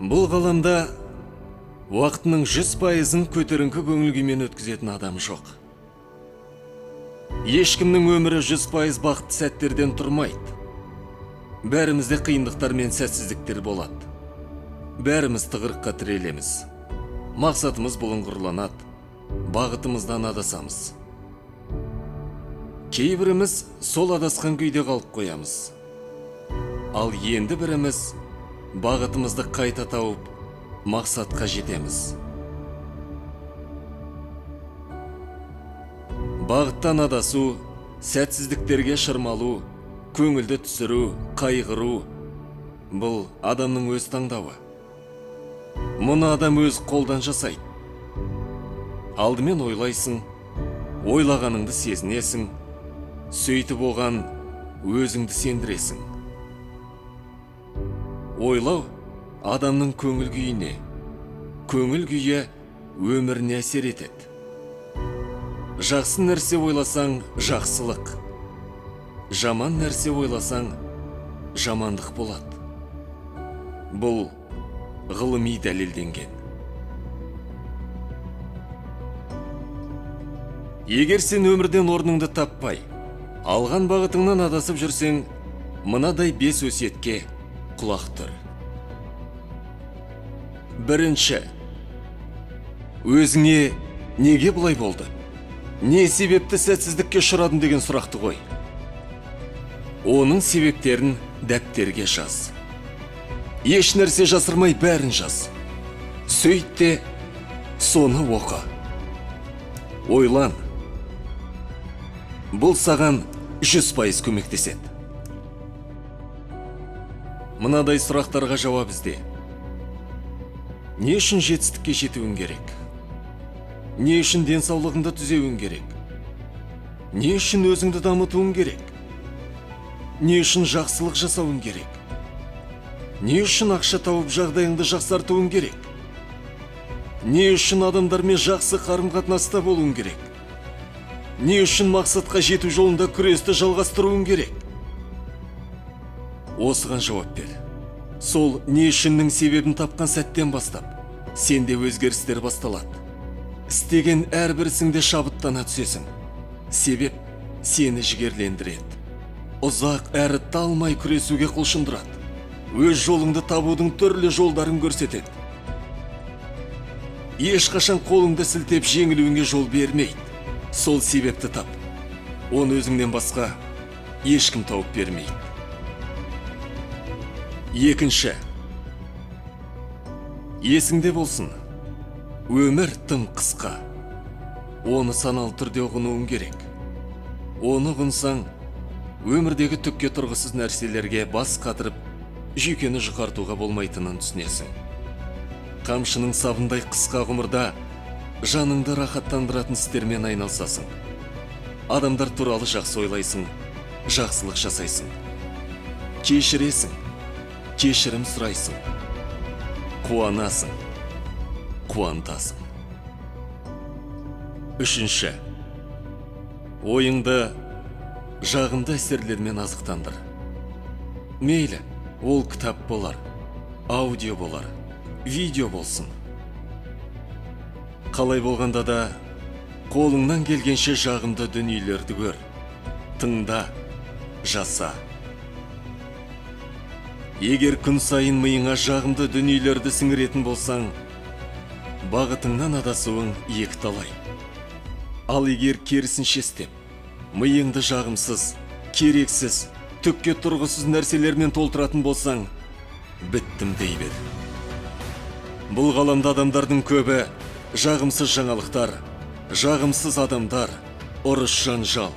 Бұл ғаламда уақытының 100%-ын көтеріңкі көңіл күймен өткізетін адам жоқ. Ешкімнің өмірі 100% бақытты сәттерден тұрмайды. Бәрімізде қиындықтар мен сәтсіздіктер болады. Бәріміз тығырыққа тірелеміз. Мақсатымыз бұлыңғырланады, бағытымыздан адасамыз. Кейбіріміз сол адасқан күйде қалып қоямыз. Ал енді біріміз бағытымызды қайта тауып, мақсатқа жетеміз. Бағыттан адасу, сәтсіздіктерге шырмалу, көңілді түсіру, қайғыру – бұл адамның өз таңдауы. Мұны адам өз қолдан жасайды. Алдымен ойлайсың, ойлағаныңды сезінесің, сөйтіп оған өзіңді сендіресің. Ойлау адамның көңіл күйіне, көңіл күйі өміріне әсер етеді. Жақсы нәрсе ойласаң, жақсылық. Жаман нәрсе ойласаң, жамандық болады. Бұл ғылыми дәлелденген. Егер сен өмірден орныңды таппай, алған бағытыңнан адасып жүрсең, мынадай 5 өсиетке құлақ тұр. Бірінші, өзіңе неге бұлай болды? Не себепті сәтсіздікке ұшырадым деген сұрақты қой. Оның себептерін дәптерге жаз. Еш нәрсе жасырмай бәрін жаз. Сөйт те, соны оқы. Ойлан. Бұл саған 100% көмектеседі. Мынадай сұрақтарға жауап ізде. Не үшін жетістікке жетуің керек? Не үшін денсаулығыңды түзеуің керек? Не үшін өзіңді дамытуың керек? Не үшін жақсылық жасауың керек? Не үшін ақша тауып жағдайыңды жақсартуың керек? Не үшін адамдармен жақсы қарым-қатынаста болуың керек? Не үшін мақсатқа жету жолында күресті жалғастыруың керек? Осыған жауап бер. Сол не үшіннің себебін тапқан сәттен бастап, сенде өзгерістер басталады. Істеген әрбір ісіңде шабыттана түсесің. Себеп сені жігерлендіреді. Ұзақ әрі талмай күресуге құлшындырады. Өз жолыңды табудың түрлі жолдарын көрсетеді. Ешқашан қолыңды сілтеп жеңілуіңе жол бермейді. Сол себепті тап. Оны өзіңнен басқа ешкім тауып бермейді. Екінші, есіңде болсын. Өмір тым қысқа. Оны саналы түрде ұғынуың керек. Оны ұғынсаң, өмірдегі түкке тұрғысыз нәрселерге бас қатырып, жүйкені жұқартуға болмайтынын түсінесің. Қамшының сабындай қысқа ғұмырда жаныңды рахаттандыратын істермен айналсасың. Адамдар туралы жақсы ойлайсың, жақсылық жасайсың. Кешіресің, кешірім сұрайсың. Қуанасың, қуантасың. Үшінші, ойыңды жағымды әсерлермен азықтандыр. Мейлі, ол кітап болар, аудио болар, видео болсын. Қалай болғанда да, қолыңнан келгенше жағымды дүниелерді көр. Тыңда, жаса. Егер күн сайын миыңа жағымды дүниелерді сіңіретін болсаң, бағытыңнан адасуың екіталай. Ал егер керісінше істеп, миыңды жағымсыз, керексіз, түкке тұрғысыз нәрселермен толтыратын болсаң, біттім дей бер. Бұл ғаламда адамдардың көбі жағымсыз жаңалықтар, жағымсыз адамдар, ұрыс жанжал,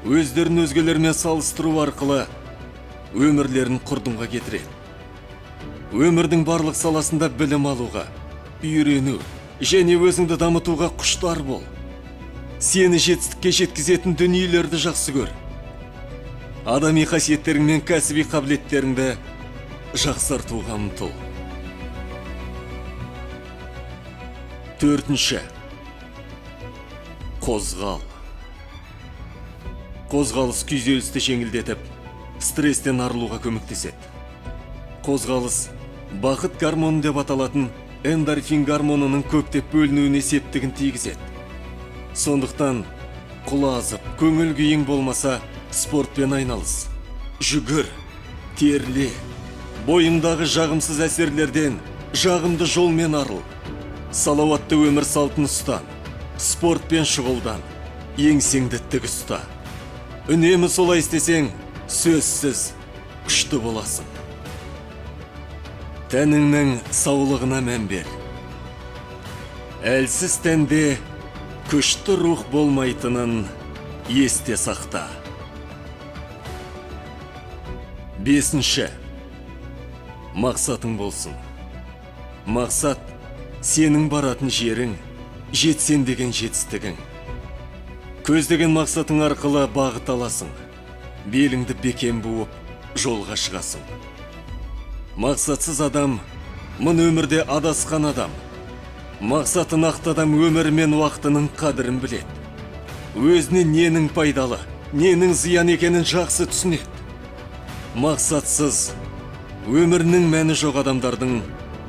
өздерін өзгелермен салыстыру арқылы өмірлерін құрдымға кетіреді. Өмірдің барлық саласында білім алуға, үйрену және өзіңді дамытуға құштар бол. Сені жетістікке жеткізетін дүниелерді жақсы көр. Адами қасиеттерің мен кәсіби қабілеттеріңді жақсартуға ұмтыл. Төртінші, қозғал. Қозғалыс күйзелісті жеңілдетіп, стресстен арылуға көмектеседі. Қозғалыс бақыт гормоны деп аталатын эндорфин гормонының көптеп бөлінуіне септігін тигізеді. Сондықтан құлазып, көңіл күйің болмаса, спортпен айналыс. Жүгір, терле, бойыңдағы жағымсыз әсерлерден жағымды жолмен арыл. Салауатты өмір салтын ұстан, спортпен шұғылдан, еңсеңді тік ұста. Үнемі солай істесең, сөзсіз күшті боласың. Тәніңнің саулығына мән бер. Әлсіз тәнде күшті рух болмайтынын есте сақта. 5. Мақсатың болсын. Мақсат сенің баратын жерің, жетсен деген жетістігің. Көздеген мақсатың арқылы бағыт аласың. Беліңді бекем буып, жолға шығасың. Мақсатсыз адам, мұн өмірде адасқан адам. Мақсаты нақты адам өмірі мен уақытының қадірін біледі. Өзіне ненің пайдалы, ненің зиян екенін жақсы түсінеді. Мақсатсыз, өмірінің мәні жоқ адамдардың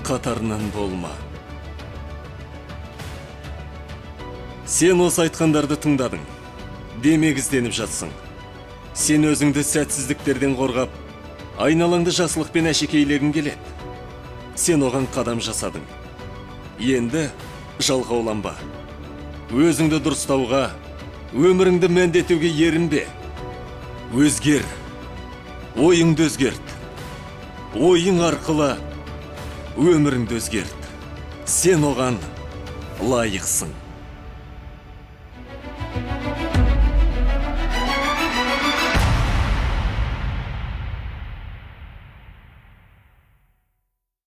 қатарынан болма. Сен осы айтқандарды тыңдадың, демек ізденіп жатсың. Сен өзіңді сәтсіздіктерден қорғап, айналаңды жақсылықпен әшекейлегің келеді. Сен оған қадам жасадың. Енді жалғауланба. Өзіңді дұрыстауға, өміріңді мәндетуге ерінбе. Өзгер, ойыңды өзгерт. Ойың арқылы өміріңді өзгерт. Сен оған лайықсың.